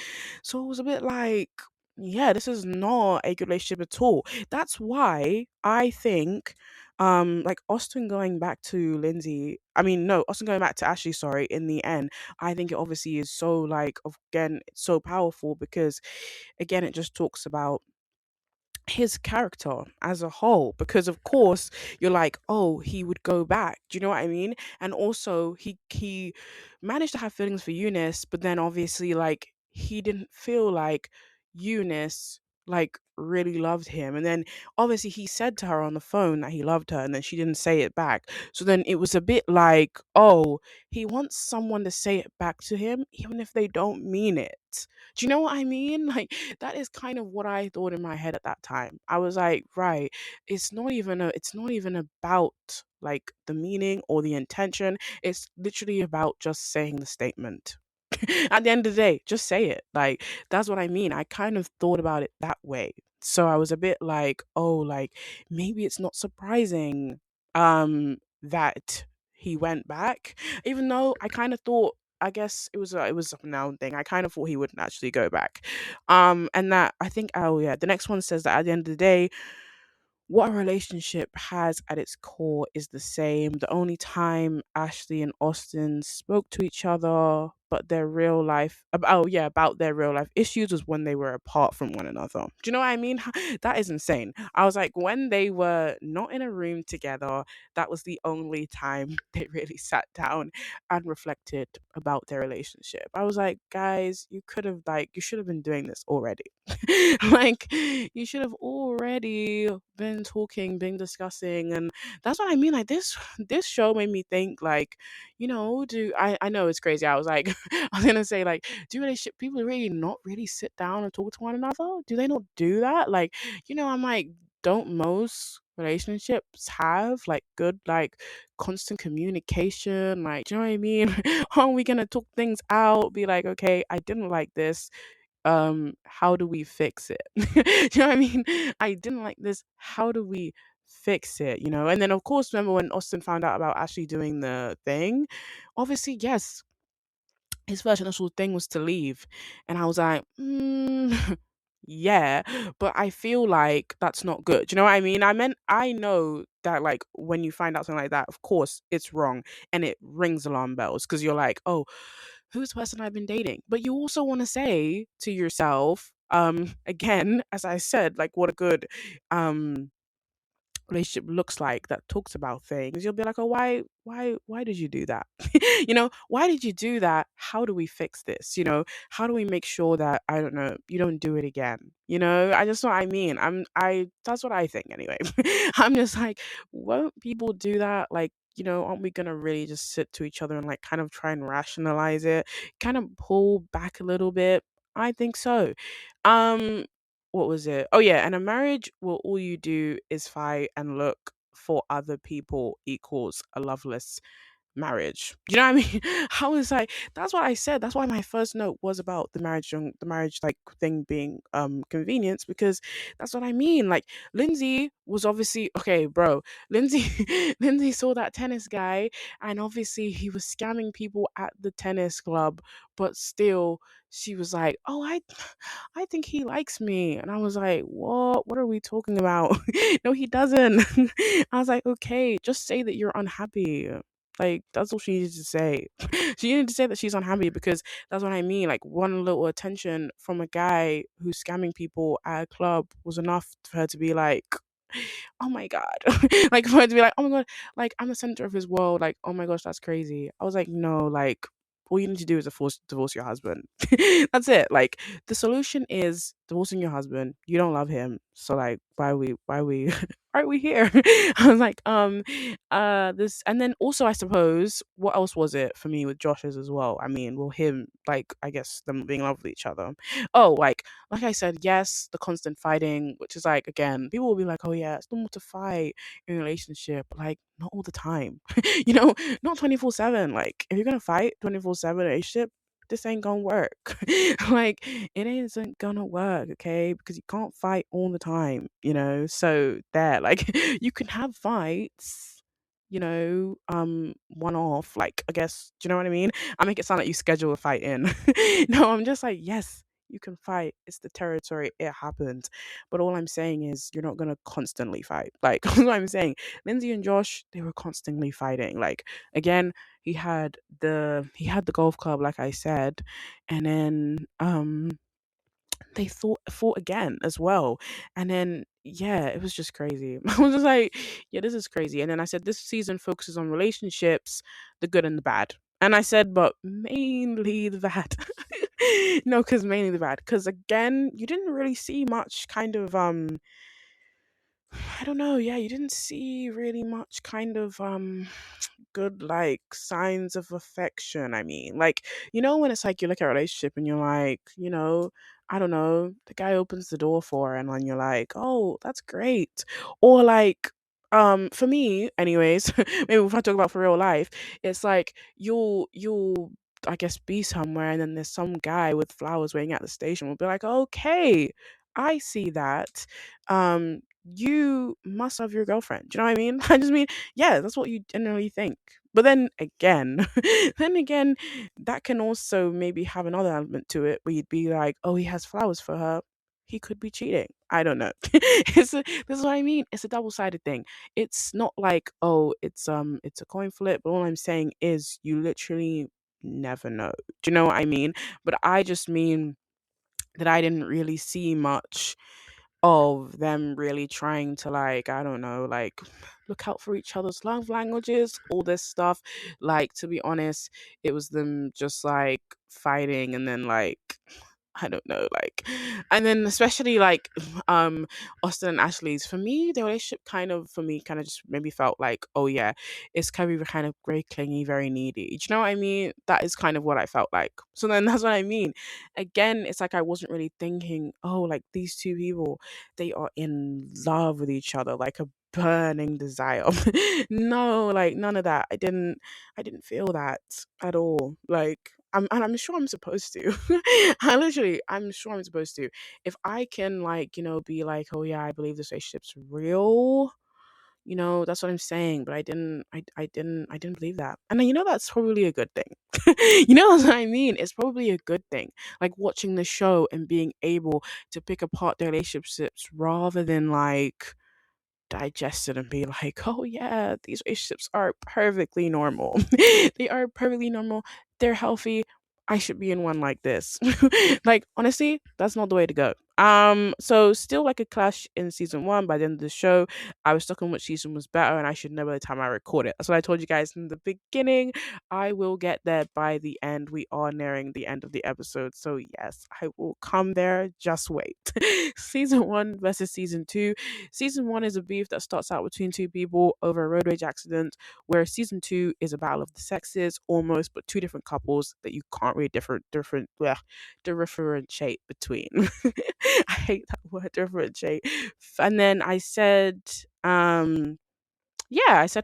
So it was a bit like, yeah, this is not a good relationship at all. That's why I think, like, Austin going back to Lindsay, I mean, no, Austin going back to Ashley, sorry, in the end, I think it obviously is so, like, again, it's so powerful, because, again, it just talks about his character as a whole, because of course you're like, oh, he would go back, do you know what I mean? And also he managed to have feelings for Eunice, but then obviously, like, he didn't feel like Eunice, like, really loved him. And then obviously he said to her on the phone that he loved her, and then she didn't say it back. So then it was a bit like, oh, he wants someone to say it back to him even if they don't mean it. Do you know what I mean? Like, that is kind of what I thought in my head at that time. I was like, right, it's not even about, like, the meaning or the intention. It's literally about just saying the statement. At the end of the day, just say it. Like, that's what I mean. I kind of thought about it that way. So I was a bit like, oh, like, maybe it's not surprising that he went back, even though I kind of thought, I guess it was a noun thing. I kind of thought he wouldn't actually go back. And that, I think, oh yeah, the next one says that at the end of the day, what a relationship has at its core is the same. The only time Ashley and Austin spoke to each other, but their real life, oh yeah, about their real life issues, was when they were apart from one another. Do you know what I mean? That is insane. I was like, when they were not in a room together, that was the only time they really sat down and reflected about their relationship. I was like, guys, you should have been doing this already. Like, you should have already been talking, been discussing. And that's what I mean. Like, this show made me think, like, do I know it's crazy. I was like, I was gonna say, like, do relationship people really not really sit down and talk to one another? Do they not do that? Like, I'm like, don't most relationships have, like, good, like, constant communication? Like, do you know what I mean? Are we gonna talk things out, be like, okay, I didn't like this, how do we fix it? Do you know what I mean? I didn't like this, how do we fix it, you know? And then, of course, remember when Austin found out about Ashley doing the thing? Obviously, yes, his first initial thing was to leave. And I was like, yeah, but I feel like that's not good. Do you know what I mean? I know that, like, when you find out something like that, of course, it's wrong and it rings alarm bells because you're like, oh, who's the person I've been dating? But you also want to say to yourself, again, as I said, like, what a good, relationship looks like that talks about things, you'll be like, oh, why did you do that? Why did you do that? How do we fix this? How do we make sure that, I don't know, you don't do it again? I just what I mean. I That's what I think anyway. I'm just like, won't people do that? Like, aren't we gonna really just sit to each other and like kind of try and rationalize it, kind of pull back a little bit? I think so. um what was it? Oh yeah, and a marriage where all you do is fight and look for other people equals a loveless marriage. You know what I mean? I was like, that's what I said. That's why my first note was about the marriage like thing being convenience, because that's what I mean. Like, Lindsay was obviously okay, bro. Lindsay Lindsay saw that tennis guy, and obviously he was scamming people at the tennis club, but still she was like, "Oh, I think he likes me." And I was like, "What? What are we talking about?" No, he doesn't. I was like, "Okay, just say that you're unhappy." Like, that's all she needed to say. She needed to say that she's unhappy, because that's what I mean. Like, one little attention from a guy who's scamming people at a club was enough for her to be like, oh my God. Like, for her to be like, oh my God, like, I'm the center of his world. Like, oh my gosh, that's crazy. I was like, no, like, all you need to do is divorce your husband. That's it. Like, the solution is divorcing your husband. You don't love him. So, like, why are we why are we here? I was like, this, and then also, I suppose, what else was it for me with Josh's as well? I mean, well, him, like, I guess them being in love with each other. Oh, like I said, yes, the constant fighting, which is like, again, people will be like, oh yeah, it's normal to fight in a relationship, but, like, not all the time. Not 24/7. Like, if you're gonna fight 24/7 in a relationship, this ain't gonna work. Like, it isn't gonna work, okay? Because you can't fight all the time, so there, like, you can have fights, one off, like, I guess, do you know what I mean? I make it sound like you schedule a fight in. No, I'm just like, yes, you can fight. It's the territory. It happens. But all I'm saying is, you're not gonna constantly fight. Like, that's what I'm saying. Lindsay and Josh, they were constantly fighting. Like, again, he had the golf club, like I said, and then they fought again as well. And then, yeah, it was just crazy. I was just like, yeah, this is crazy. And then I said, this season focuses on relationships, the good and the bad. And I said, but mainly the bad. No, because mainly the bad. Because, again, you didn't really see much kind of I don't know. Yeah, you didn't see really much kind of good, like, signs of affection. I mean, like, when it's like you look at a relationship and you're like, I don't know, the guy opens the door for her, and then you're like, oh, that's great. Or like, for me, anyways, maybe if I talk about for real life, it's like you'll I guess be somewhere, and then there's some guy with flowers waiting at the station. We'll be like, okay, I see that. You must love your girlfriend. Do you know what I mean? I just mean, yeah, that's what you generally think. But then again, then again, that can also maybe have another element to it where you'd be like, oh, he has flowers for her. He could be cheating. I don't know. This is what I mean. It's a double-sided thing. It's not like, oh, it's a coin flip. But all I'm saying is, you literally never know. Do you know what I mean? But I just mean that I didn't really see much of them really trying to, like, I don't know, like, look out for each other's love languages, all this stuff. Like, to be honest, it was them just like fighting, and then, like, I don't know, like, and then especially like Austin and Ashley's, for me, the relationship kind of just maybe felt like, oh yeah, it's kind of very clingy, very needy. Do you know what I mean? That is kind of what I felt like. So then that's what I mean. Again, it's like I wasn't really thinking, oh, like, these two people, they are in love with each other, like a burning desire. No, like, none of that. I didn't feel that at all. Like, I'm sure I'm supposed to. I'm sure I'm supposed to. If I can, like, be like, oh yeah, I believe this relationship's real. That's what I'm saying. But I didn't believe that. And then, that's probably a good thing. That's what I mean. It's probably a good thing. Like watching the show and being able to pick apart their relationships rather than like digest it and be like, oh yeah, these relationships are perfectly normal. They are perfectly normal. They're healthy. I should be in one like this. Like honestly, that's not the way to go. So still like a clash in season one. By the end of the show, I was stuck on which season was better, and I should know by the time I record it. That's what I told you guys in the beginning. I will get there by the end. We are nearing the end of the episode, so yes, I will come there. Just wait. Season one versus season two. Season one is a beef that starts out between two people over a road rage accident, where season two is a battle of the sexes, almost, but two different couples that you can't really differentiate between. I hate that word, differentiate. And then I said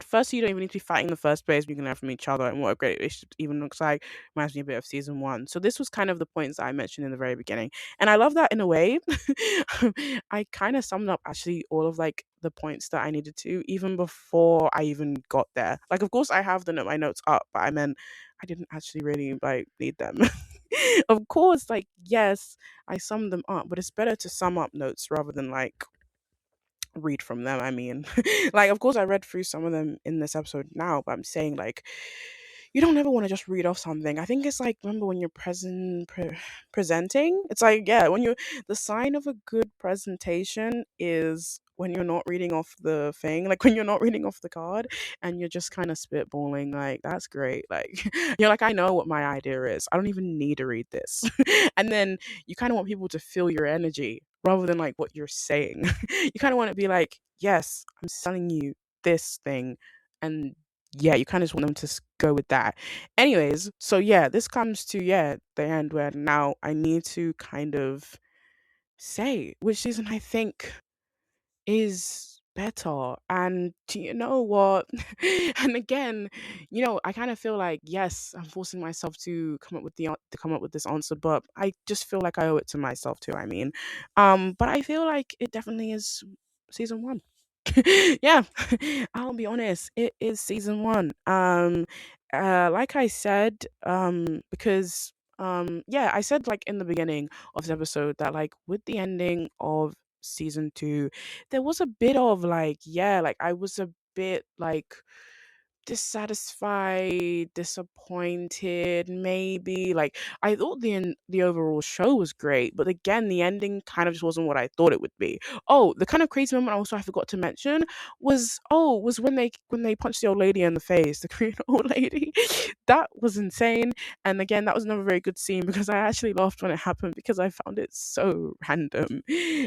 first, you don't even need to be fighting in the first place. We can learn from each other and what a great relationship even looks like. Reminds me a bit of season one. So this was kind of the points that I mentioned in the very beginning, and I love that in a way. I kind of summed up actually all of like the points that I needed to even before I even got there. Like, of course, I have my notes up, but I meant I didn't actually really like need them. Of course, like yes, I summed them up, but it's better to sum up notes rather than like read from them. I mean, like, of course, I read through some of them in this episode now, but I'm saying, like, you don't ever want to just read off something. I think it's like, remember when you're presenting? It's like, yeah, the sign of a good presentation is when you're not reading off the thing, like when you're not reading off the card and you're just kind of spitballing, like, that's great. Like, you're like, I know what my idea is. I don't even need to read this. And then you kind of want people to feel your energy rather than like what you're saying. You kind of want to be like, yes, I'm selling you this thing. And yeah, you kind of just want them to go with that. Anyways, so yeah, this comes to, yeah, the end where now I need to kind of say which season I think is better. And do you know what? And again, I kind of feel like yes, I'm forcing myself to come up with this answer, but I just feel like I owe it to myself too. I mean, but I feel like it definitely is season one. Yeah, I'll be honest, it is season one. Like I said, because yeah, I said like in the beginning of the episode that like with the ending of season two, there was a bit of like, yeah, like I was a bit like dissatisfied, disappointed, maybe. Like I thought the overall show was great, but again, the ending kind of just wasn't what I thought it would be. Oh, the kind of crazy moment also I forgot to mention was when they punched the old lady in the face, the Korean old lady. That was insane. And again, that was another very good scene because I actually laughed when it happened because I found it so random.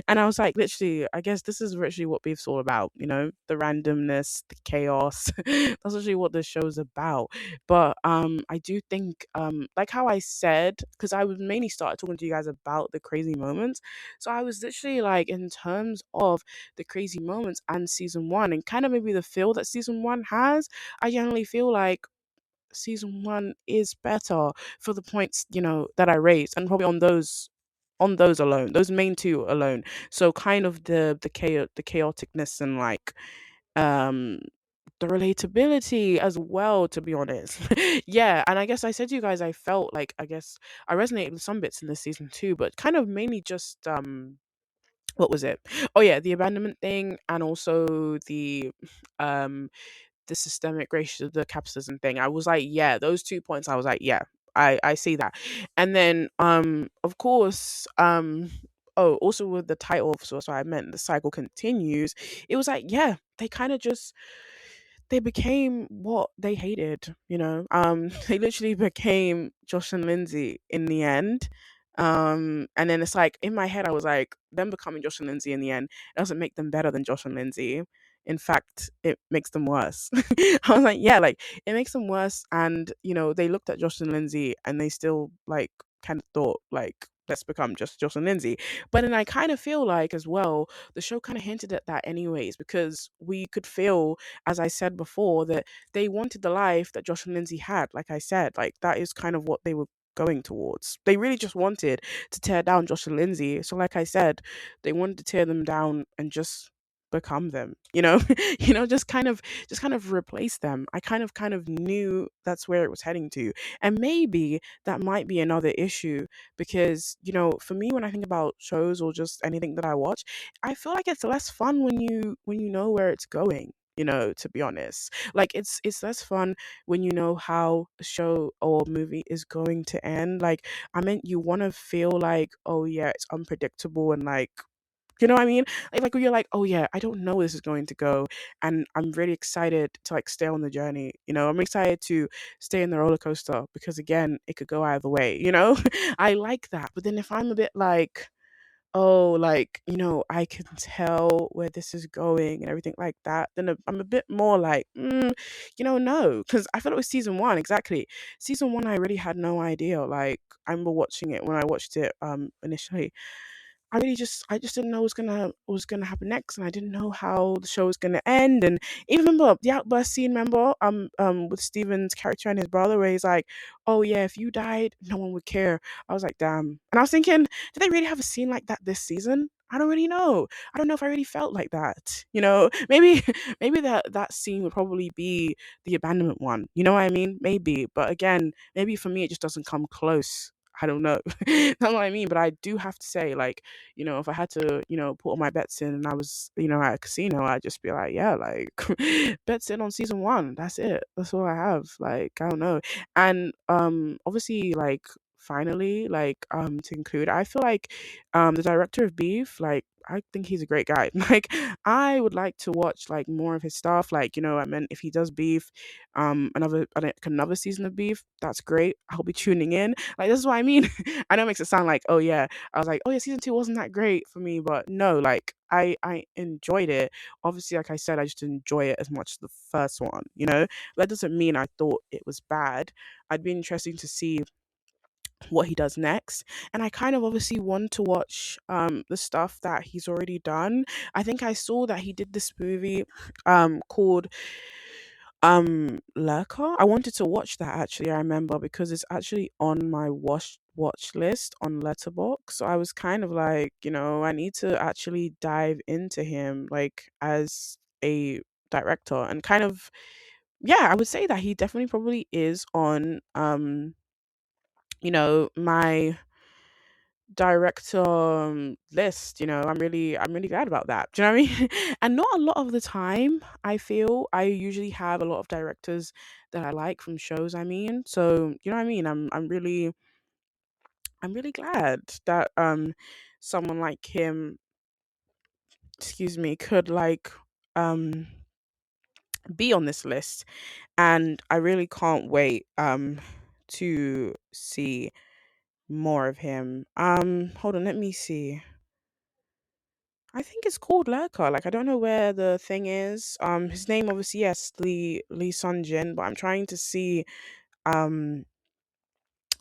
And I was like, literally, I guess this is literally what beef's all about, the randomness, the chaos. That's actually what this show's about. But I do think like how I said, because I was mainly started talking to you guys about the crazy moments. So I was literally like, in terms of the crazy moments and season one and kind of maybe the feel that season one has, I generally feel like season one is better for the points, that I raised, and probably on those alone, those main two alone. So kind of the chaoticness and like um the relatability as well, to be honest. Yeah, and I guess I said to you guys I felt like, I guess I resonated with some bits in this season too, but kind of mainly just what was it? Oh yeah, the abandonment thing, and also um the systemic racism, the capitalism thing. I was like, yeah, those 2 points. I was like, yeah, I see that. And then, of course, oh, also with the title, so that's what I meant. The cycle continues. It was like, yeah, they kind of just they became what they hated. They literally became Josh and Lindsay in the end. And then it's like in my head, I was like, them becoming Josh and Lindsay in the end doesn't make them better than Josh and Lindsay. In fact, it makes them worse. I was like, yeah, like it makes them worse. And they looked at Josh and Lindsay and they still like kind of thought like, let's become just Josh and Lindsay. But then I kind of feel like as well, the show kind of hinted at that anyways, because we could feel, as I said before, that they wanted the life that Josh and Lindsay had. Like I said, like that is kind of what they were going towards. They really just wanted to tear down Josh and Lindsay. So like I said, they wanted to tear them down and just become them, you know. You know, just kind of replace them. I kind of knew that's where it was heading to. And maybe that might be another issue because, for me, when I think about shows or just anything that I watch, I feel like it's less fun when you know where it's going. To be honest, like it's less fun when you know how a show or movie is going to end. Like, I mean, you want to feel like, oh yeah, it's unpredictable, and like, you know what I mean? Like where you're like, oh yeah, I don't know where this is going to go, and I'm really excited to like stay on the journey. I'm excited to stay in the roller coaster because again, it could go either way. I like that. But then if I'm a bit like, oh, like, I can tell where this is going and everything like that, then I'm a bit more like, no, because I felt it was season one. Exactly, season one, I really had no idea. Like, I remember watching it when I watched it initially. I just didn't know what was gonna happen next, and I didn't know how the show was gonna end. And even remember the outburst scene, remember with Steven's character and his brother, where he's like, "Oh yeah, if you died, no one would care." I was like, "Damn!" And I was thinking, did they really have a scene like that this season? I don't really know. I don't know if I really felt like that. Maybe maybe that scene would probably be the abandonment one. You know what I mean? Maybe, but again, maybe for me it just doesn't come close. I don't know. That's what I mean. But I do have to say, like, if I had to, put all my bets in and I was, at a casino, I'd just be like, yeah, like, bets in on season one. That's it. That's all I have. Like, I don't know. And obviously, like, finally, like, to conclude, I feel like the director of Beef, like, I think he's a great guy. Like, I would like to watch like more of his stuff. Like, I mean, if he does Beef, another season of Beef, that's great. I'll be tuning in. Like, this is what I mean. I know it makes it sound like, oh yeah, I was like, oh yeah, season two wasn't that great for me, but no, like, I enjoyed it. Obviously, like I said, I just didn't enjoy it as much as the first one. That doesn't mean I thought it was bad. I'd be interesting to see what he does next, and I kind of obviously want to watch the stuff that he's already done. I think I saw that he did this movie called Lurker. I wanted to watch that actually, I remember, because it's actually on my watch list on Letterboxd. So I was kind of like, I need to actually dive into him like as a director, and kind of, yeah, I would say that he definitely probably is on my director list. I'm really glad about that. Do you know what I mean? And not a lot of the time, I feel I usually have a lot of directors that I like from shows. I mean, so you know what I mean. I'm really glad that someone like him, excuse me, could like um be on this list, and I really can't wait to see more of him. Hold on, let me see. I think it's called Lurker. Like, I don't know where the thing is. His name obviously, yes, Lee Sun Jin, but I'm trying to see um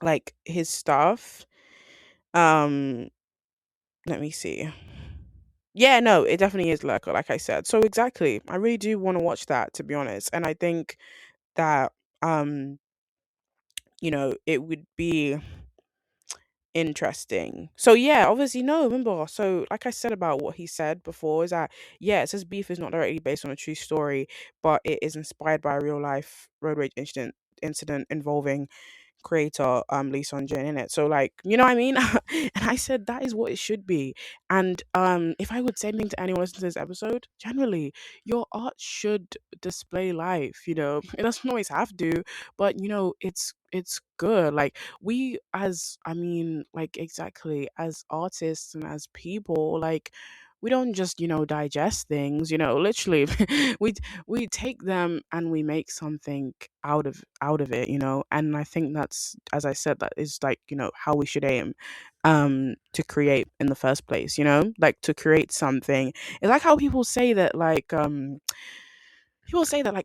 like his stuff. Um, Let me see. Yeah, no, it definitely is Lurker, like I said. So exactly, I really do want to watch that, to be honest, and I think that it would be interesting. So yeah, obviously no, remember. So like I said about what he said before is that, yeah, it says Beef is not directly based on a true story, but it is inspired by a real life road rage incident involving creator Lee Sun Jin in it. So like, you know what I mean? And I said that is what it should be. And if I would say anything to anyone listening to this episode, generally, your art should display life, It doesn't always have to, but it's good. Like, we, as I mean, like, exactly, as artists and as people, like, we don't just digest things, literally. we we take them and we make something out of it, and I think that's, as I said, that is like, how we should aim to create in the first place, like, to create something. It's like how people say that like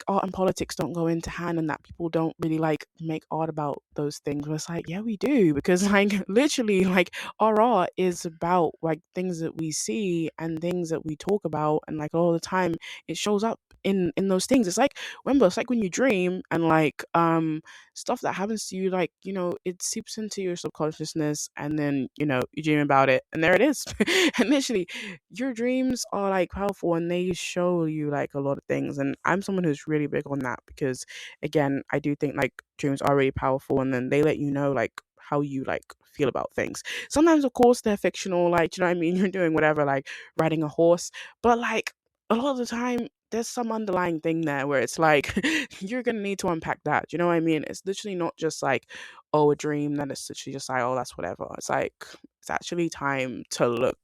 art and politics don't go into hand, and that people don't really like make art about those things. But it's like, yeah, we do, because like, literally, like, our art is about like things that we see and things that we talk about, and like all the time it shows up in those things. It's like, remember, it's like when you dream and like stuff that happens to you, like, it seeps into your subconsciousness, and then you dream about it, and there it is. And literally, your dreams are like powerful, and they show you like a lot of things. And I'm someone who's really big on that, because again, I do think like dreams are really powerful, and then they let you know like how you like feel about things. Sometimes of course they're fictional, like, do you know what I mean? You're doing whatever, like riding a horse, but like a lot of the time there's some underlying thing there where it's like you're gonna need to unpack that. Do you know what I mean? It's literally not just like, oh, a dream, then it's literally just like, oh, that's whatever. It's like it's actually time to look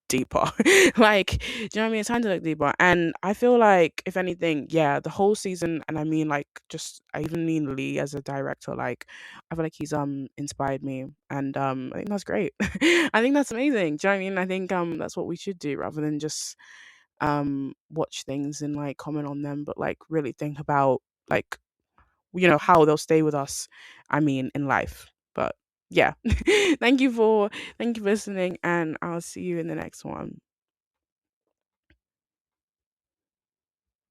deeper. Like, do you know what I mean? It's time to look deeper. And I feel like, if anything, yeah, the whole season, and I mean like just I even mean Lee as a director, like I feel like he's inspired me, and I think that's great. I think that's amazing. Do you know what I mean? I think that's what we should do, rather than just watch things and like comment on them, but like really think about like how they'll stay with us, I mean, in life. But yeah. thank you for thank you for listening, and I'll see you in the next one.